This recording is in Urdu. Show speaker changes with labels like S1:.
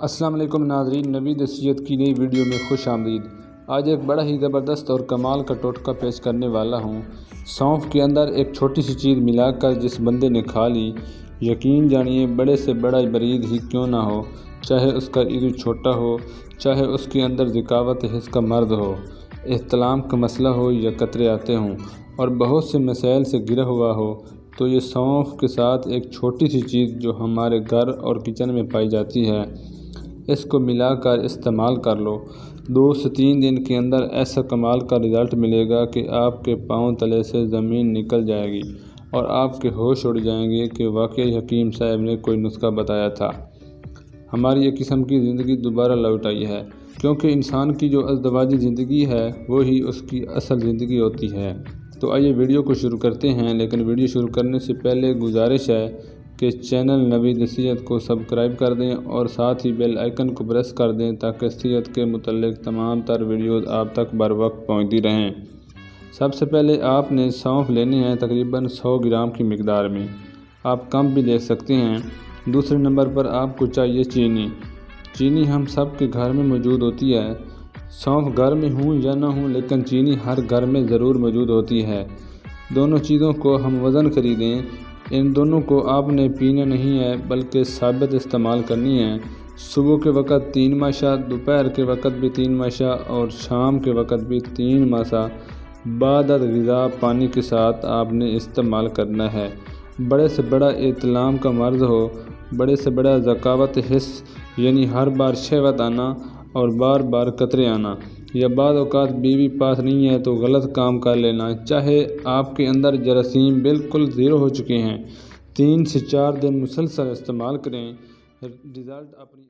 S1: السلام علیکم ناظرین، نوید نصیحت کی نئی ویڈیو میں خوش آمدید۔ آج ایک بڑا ہی زبردست اور کمال کا ٹوٹکا پیش کرنے والا ہوں۔ سونف کے اندر ایک چھوٹی سی چیز ملا کر جس بندے نے کھا لی، یقین جانیے بڑے سے بڑا مریض ہی کیوں نہ ہو، چاہے اس کا عضو چھوٹا ہو، چاہے اس کے اندر ذکاوت حس کا مرض ہو، احتلام کا مسئلہ ہو یا قطرے آتے ہوں اور بہت سے مسائل سے گرا ہوا ہو، تو یہ سونف کے ساتھ ایک چھوٹی سی چیز جو ہمارے گھر اور کچن میں پائی جاتی ہے، اس کو ملا کر استعمال کر لو۔ 2 سے 3 دن کے اندر ایسا کمال کا رزلٹ ملے گا کہ آپ کے پاؤں تلے سے زمین نکل جائے گی اور آپ کے ہوش اڑ جائیں گے کہ واقعی حکیم صاحب نے کوئی نسخہ بتایا تھا۔ ہماری یہ قسم کی زندگی دوبارہ لوٹ آئی ہے، کیونکہ انسان کی جو ازدواجی زندگی ہے وہی اس کی اصل زندگی ہوتی ہے۔ تو آئیے ویڈیو کو شروع کرتے ہیں، لیکن ویڈیو شروع کرنے سے پہلے گزارش ہے کہ چینل نوید نصیحت کو سبسکرائب کر دیں اور ساتھ ہی بیل آئیکن کو پریس کر دیں تاکہ صحت کے متعلق تمام تر ویڈیوز آپ تک بر وقت پہنچتی رہیں۔ سب سے پہلے آپ نے سونف لینے ہیں تقریباً 100 گرام کی مقدار میں، آپ کم بھی لے سکتے ہیں۔ دوسرے نمبر پر آپ کو چاہیے چینی۔ چینی ہم سب کے گھر میں موجود ہوتی ہے، سونف گھر میں ہوں یا نہ ہوں لیکن چینی ہر گھر میں ضرور موجود ہوتی ہے۔ دونوں چیزوں کو ہم وزن خریدیں، ان دونوں کو آپ نے پینا نہیں ہے بلکہ ثابت استعمال کرنی ہے۔ صبح کے وقت 3 ماشا، دوپہر کے وقت بھی 3 ماشا اور شام کے وقت بھی 3 ماشا بعد از غذا پانی کے ساتھ آپ نے استعمال کرنا ہے۔ بڑے سے بڑا احتلام کا مرض ہو، بڑے سے بڑا ذکاوت حس یعنی ہر بار شہوت آنا اور بار بار قطرے آنا، یا بعض اوقات بیوی پاس نہیں ہے تو غلط کام کر لینا، چاہے آپ کے اندر جراثیم بالکل زیرو ہو چکے ہیں، 3 سے 4 دن مسلسل استعمال کریں، رزلٹ اپنی